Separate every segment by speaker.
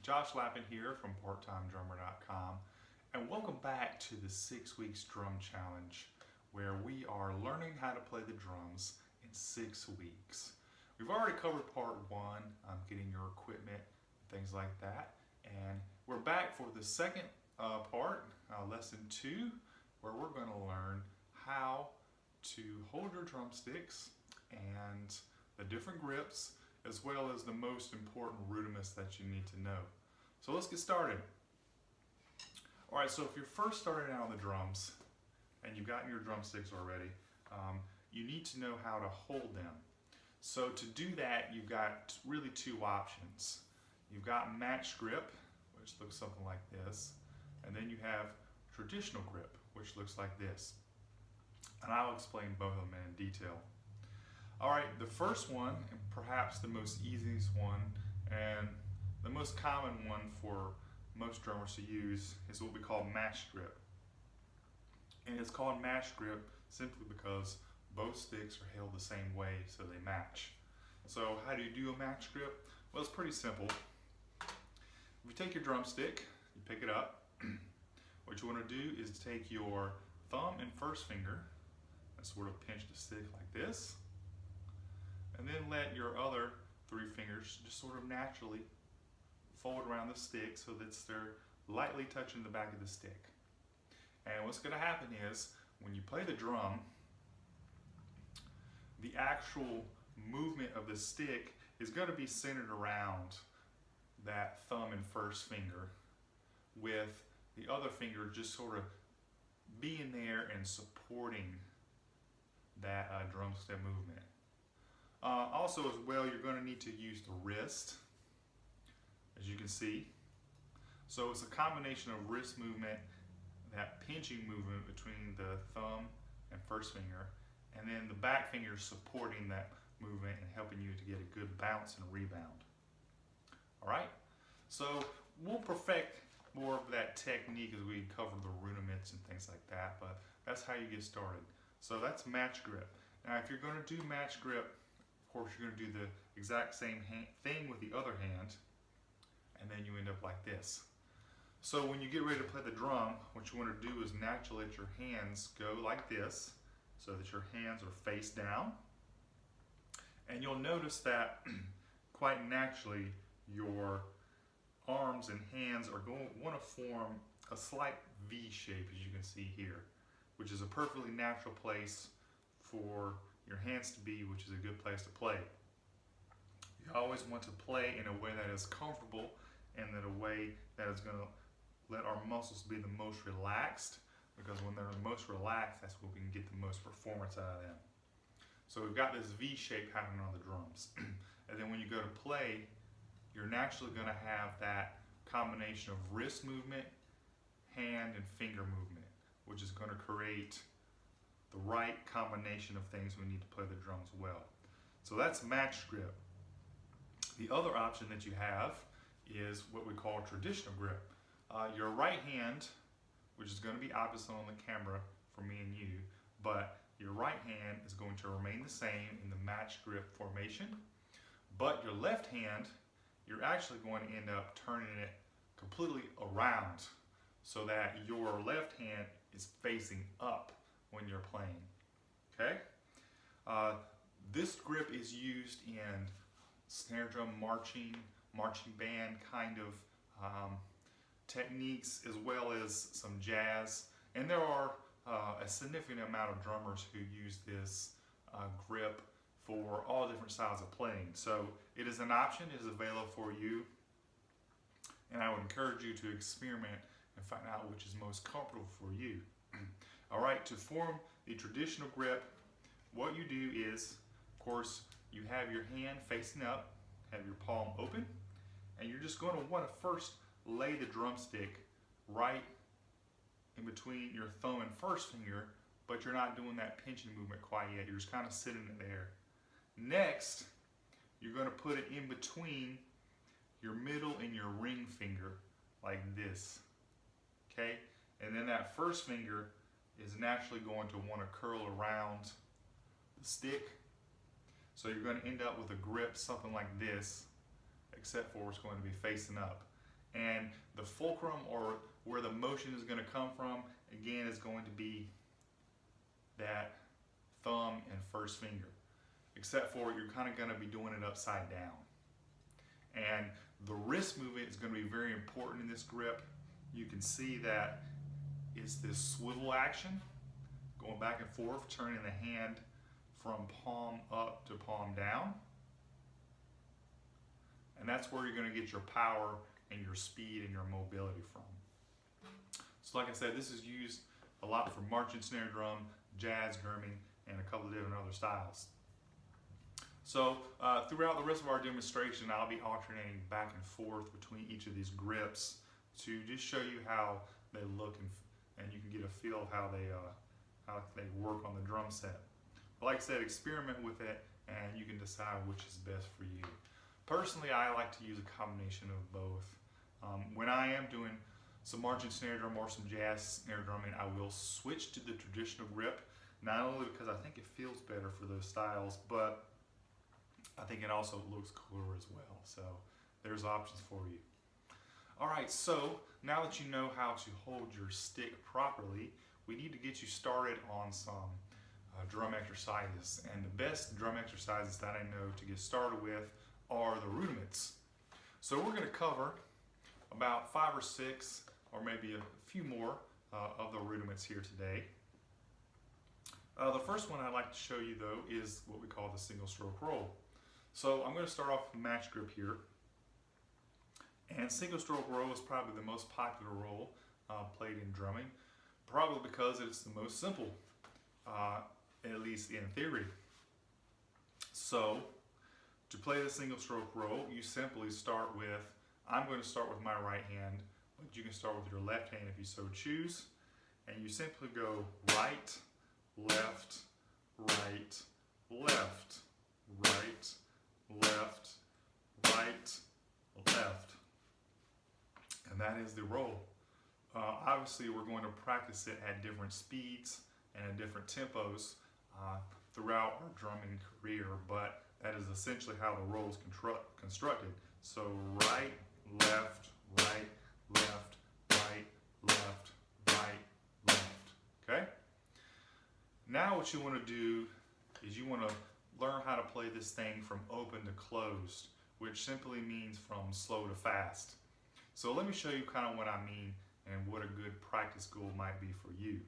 Speaker 1: Josh Lappin here from PartTimeDrummer.com, and welcome back to the 6 Weeks Drum Challenge, where we are learning how to play the drums in 6 weeks. We've already covered part 1, getting your equipment, things like that, and we're back for the second part, lesson 2, where we're going to learn how to hold your drumsticks and the different grips, as well as the most important rudiments that you need to know. So let's get started. Alright, so if you're first starting out on the drums and you've gotten your drumsticks already, you need to know how to hold them. So to do that, you've got really 2 options. You've got match grip, which looks something like this, and then you have traditional grip, which looks like this. And I'll explain both of them in detail. Alright, the first one, and perhaps the most easiest one, and the most common one for most drummers to use, is what we call match grip. And it's called match grip simply because both sticks are held the same way, so they match. So how do you do a match grip? Well, it's pretty simple. If you take your drumstick, you pick it up, what you want to do is take your thumb and first finger and sort of pinch the stick like this, and then let your other 3 fingers just sort of naturally fold around the stick so that they're lightly touching the back of the stick. And what's going to happen is, when you play the drum, the actual movement of the stick is going to be centered around that thumb and first finger, with the other finger just sort of being there and supporting that drumstick movement. Also as well, you're going to need to use the wrist, as you can see. So it's a combination of wrist movement, that pinching movement between the thumb and first finger, and then the back finger supporting that movement and helping you to get a good bounce and rebound. Alright, so we'll perfect more of that technique as we cover the rudiments and things like that, but that's how you get started. So that's match grip. Now if you're going to do match grip, of course you're going to do the exact same thing with the other hand, and then you end up like this. So when you get ready to play the drum, what you want to do is naturally let your hands go like this, so that your hands are face down. And you'll notice that quite naturally your arms and hands are going to want to form a slight V shape, as you can see here, which is a perfectly natural place for your hands to be, which is a good place to play. You always want to play in a way that is comfortable and in a way that is going to let our muscles be the most relaxed, because when they're the most relaxed, that's when we can get the most performance out of them. So we've got this V shape happening on the drums. And then when you go to play, you're naturally going to have that combination of wrist movement, hand and finger movement, which is going to create the right combination of things we need to play the drums well. So that's match grip. The other option that you have is what we call traditional grip. Your right hand, which is going to be opposite on the camera for me and you, but your right hand is going to remain the same in the match grip formation, but your left hand, you're actually going to end up turning it completely around so that your left hand is facing up when you're playing. Okay? This grip is used in snare drum marching band kind of techniques, as well as some jazz. And there are a significant amount of drummers who use this grip for all different styles of playing. So it is an option, it is available for you, and I would encourage you to experiment and find out which is most comfortable for you. Alright, to form the traditional grip, what you do is, of course, you have your hand facing up, have your palm open, and you're just going to want to first lay the drumstick right in between your thumb and first finger, but you're not doing that pinching movement quite yet. You're just kind of sitting it there. Next, you're going to put it in between your middle and your ring finger, like this. Okay? And then that first finger is naturally going to want to curl around the stick. So you're going to end up with a grip something like this, except for it's going to be facing up. And the fulcrum, or where the motion is going to come from, again, is going to be that thumb and first finger. Except for you're kind of going to be doing it upside down. And the wrist movement is going to be very important in this grip. You can see that it's this swivel action, going back and forth, turning the hand from palm up to palm down. And that's where you're going to get your power and your speed and your mobility from. So like I said, this is used a lot for marching snare drum, jazz, drumming, and a couple of different other styles. So throughout the rest of our demonstration, I'll be alternating back and forth between each of these grips to just show you how they look, and you can get a feel of how they work on the drum set. But like I said, experiment with it and you can decide which is best for you. Personally, I like to use a combination of both. When I am doing some marching snare drum or some jazz snare drumming, I will switch to the traditional grip, not only because I think it feels better for those styles, but I think it also looks cooler as well. So there's options for you. All right, so now that you know how to hold your stick properly, we need to get you started on some drum exercises. And the best drum exercises that I know to get started with are the rudiments. So we're going to cover about 5 or 6, or maybe a few more of the rudiments here today. The first one I'd like to show you though is what we call the single stroke roll. So I'm going to start off with match grip here. And single stroke roll is probably the most popular roll played in drumming, probably because it's the most simple, at least in theory. So to play the single stroke roll, you simply start with, I'm going to start with my right hand, but you can start with your left hand if you so choose. And you simply go right, left, right, left, right, left, right, left. And that is the roll. Obviously, we're going to practice it at different speeds and at different tempos throughout our drumming career, but that is essentially how the roll is constructed. So right, left, right, left, right, left, right, left. Okay? Now what you want to do is you want to learn how to play this thing from open to closed, which simply means from slow to fast. So let me show you kind of what I mean and what a good practice goal might be for you.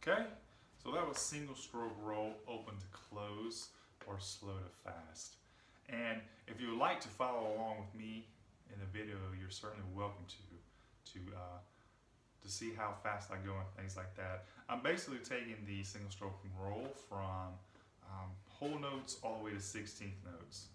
Speaker 1: Okay, so that was single stroke roll, open to close, or slow to fast. And if you would like to follow along with me in the video, you're certainly welcome to see how fast I go and things like that. I'm basically taking the single stroke roll from whole notes all the way to 16th notes.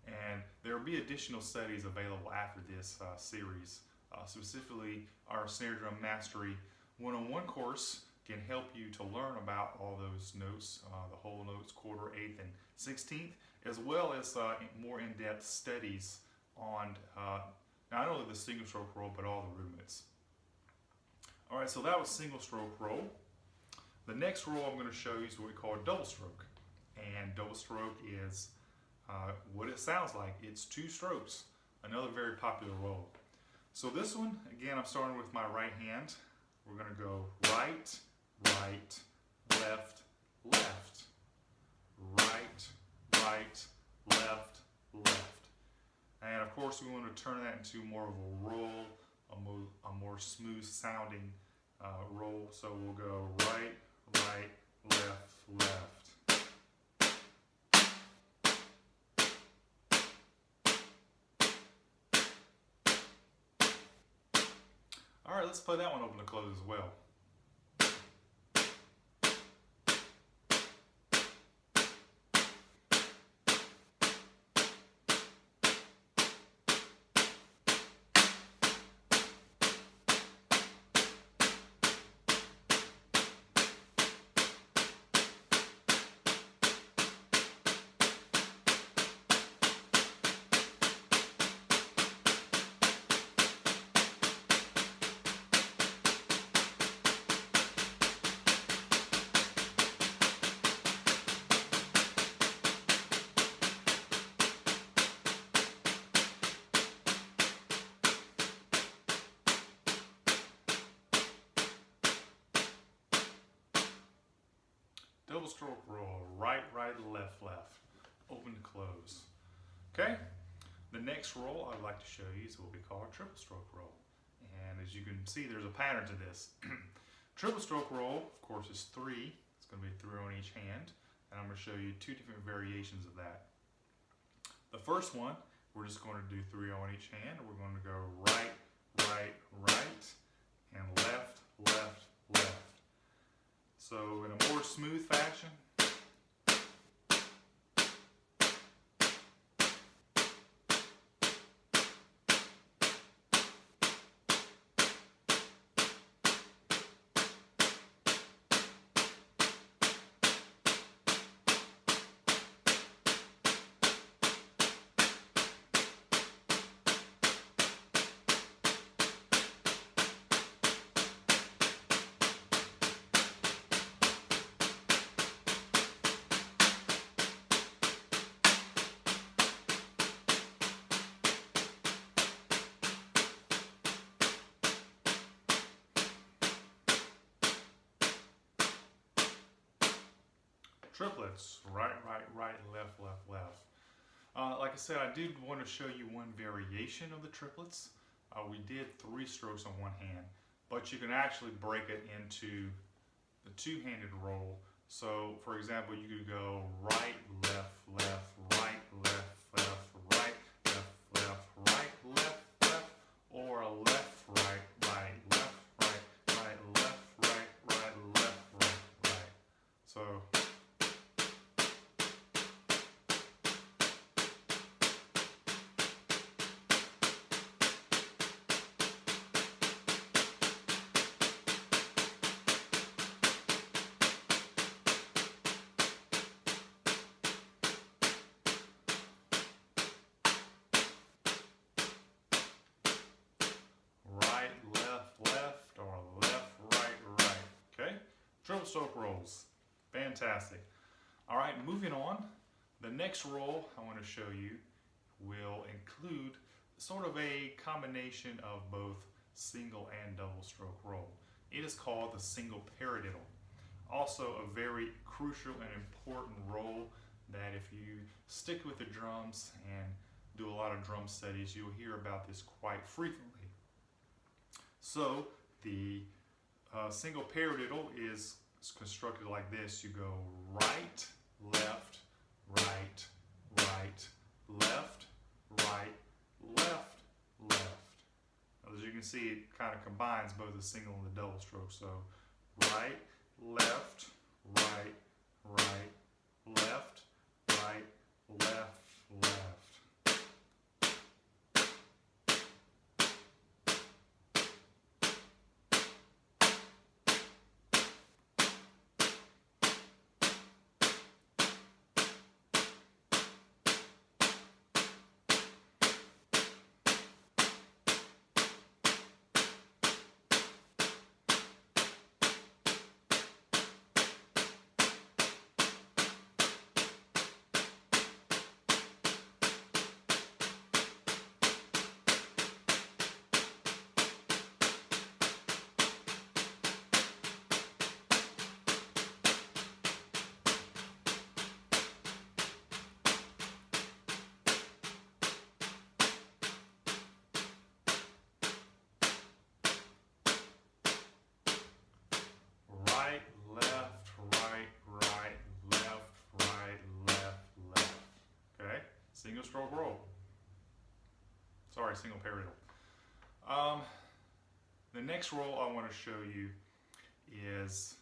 Speaker 1: And there will be additional studies available after this series. Specifically, our Snare Drum Mastery 101 course can help you to learn about all those notes, the whole notes, quarter, eighth, and 16th, as well as more in-depth studies on not only the single stroke roll, but all the rudiments. All right, so that was single stroke roll. The next roll I'm going to show you is what we call double stroke. And double stroke is what it sounds like. It's 2 strokes, another very popular roll. So this one, again, I'm starting with my right hand. We're going to go right, right, left, left, right, right, left, left. course, we want to turn that into more of a roll, a more smooth sounding roll. So we'll go right, right, left, left. All right, let's play that one open to close as well. Double stroke roll, right, right, left, left, open to close. Okay, the next roll I'd like to show you is what we call a triple stroke roll. And as you can see, there's a pattern to this. Triple stroke roll, of course, is 3. It's going to be 3 on each hand. And I'm going to show you 2 different variations of that. The first one, we're just going to do 3 on each hand. We're going to go right, right, right, and left, left, left. So in a more smooth fashion, triplets, right, right, right, left, left, left. Like I said, I did want to show you one variation of the triplets. We did 3 strokes on one hand, but you can actually break it into the 2-handed roll. So, for example, you could go right, left, left, right, left, left, right, left, left, right, left, left, or a left, right, right, left, right, right, left, right, right, left, right, right. So. Triple stroke rolls. Fantastic. All right, moving on. The next roll I want to show you will include sort of a combination of both single and double stroke roll. It is called the single paradiddle. Also a very crucial and important roll that if you stick with the drums and do a lot of drum studies, you'll hear about this quite frequently. So the single paradiddle is constructed like this. You go right, left, right, right, left, right, left, left. As you can see, it kind of combines both the single and the double stroke. So right, left, right, right, left, right, left, left. single stroke roll. Sorry, single paradiddle. The next roll I want to show you is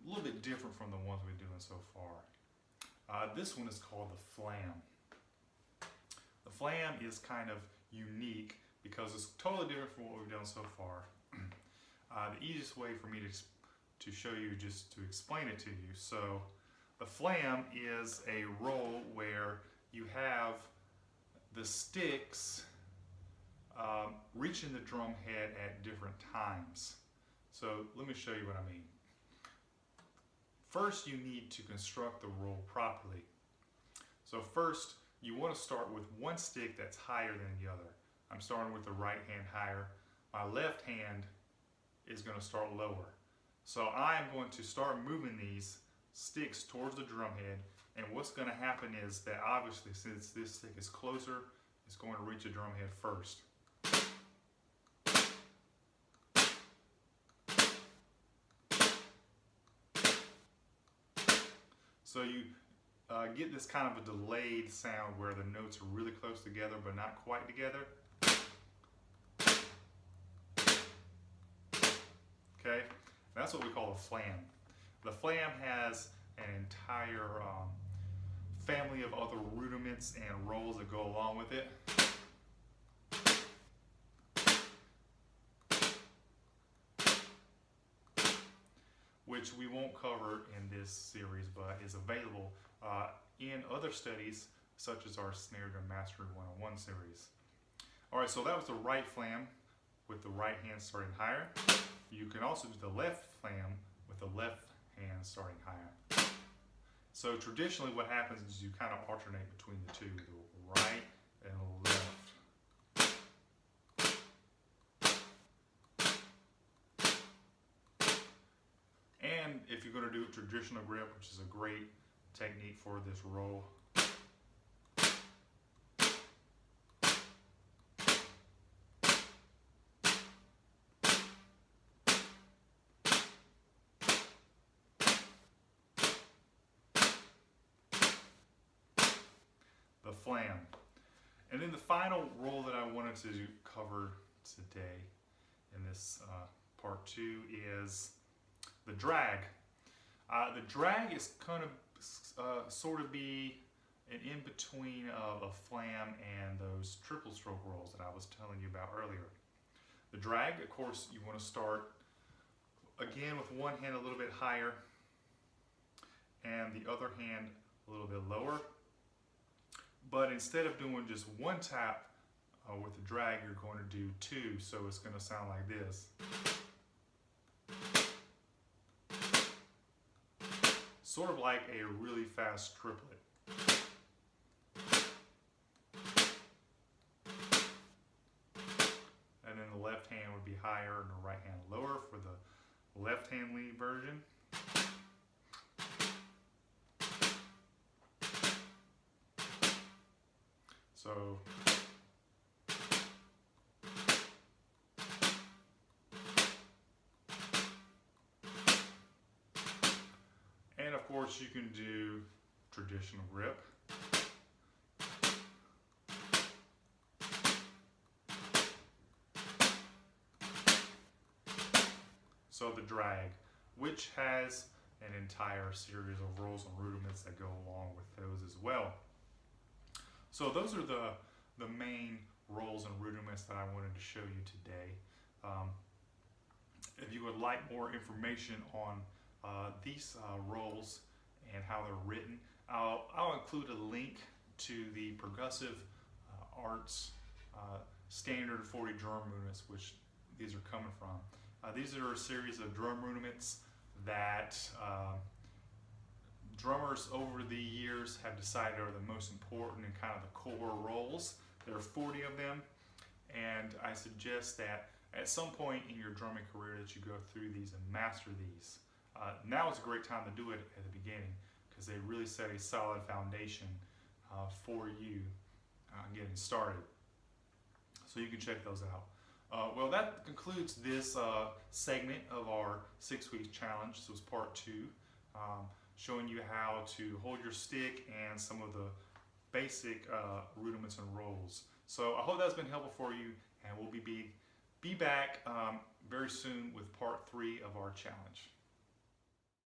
Speaker 1: a little bit different from the ones we're doing so far. This one is called the Flam. The Flam is kind of unique because it's totally different from what we've done so far. The easiest way for me to show you, just to explain it to you. So the Flam is a roll where you have the sticks reaching the drum head at different times. So let me show you what I mean. First, you need to construct the roll properly. So first, you want to start with one stick that's higher than the other. I'm starting with the right hand higher. My left hand is going to start lower. So I'm going to start moving these sticks towards the drum head, and what's going to happen is that obviously, since this stick is closer, it's going to reach the drum head first. So you get this kind of a delayed sound where the notes are really close together but not quite together. Okay, that's what we call a flam. The flam has an entire family of other rudiments and rolls that go along with it. Which we won't cover in this series, but is available in other studies, such as our Snare Drum Mastery 101 series. Alright, so that was the right flam with the right hand starting higher. You can also do the left flam with the left hand starting higher. So traditionally what happens is you kind of alternate between the two, the right and the left. And if you're going to do a traditional grip, which is a great technique for this roll, the flam. And then the final roll that I wanted to cover today in this part 2 is the drag. The drag is kind of sort of be an in-between of a flam and those triple stroke rolls that I was telling you about earlier. The drag, of course, you want to start again with one hand a little bit higher and the other hand a little bit lower. But instead of doing just one tap with the drag, you're going to do two, so it's going to sound like this. Sort of like a really fast triplet. And then the left hand would be higher and the right hand lower for the left hand lead version. So and of course you can do traditional grip. So the drag, which has an entire series of rolls and rudiments that go along with those as well. So those are the main rolls and rudiments that I wanted to show you today. If you would like more information on these rolls and how they're written, I'll include a link to the Progressive Arts Standard 40 drum rudiments, which these are coming from. These are a series of drum rudiments that drummers over the years have decided are the most important and kind of the core rolls. There are 40 of them, and I suggest that at some point in your drumming career that you go through these and master these. Now is a great time to do it at the beginning because they really set a solid foundation for you getting started. So you can check those out. Well, that concludes this segment of our 6-week challenge. This was part 2. Showing you how to hold your stick and some of the basic rudiments and rolls. So I hope that's been helpful for you, and we'll be back very soon with part 3 of our challenge.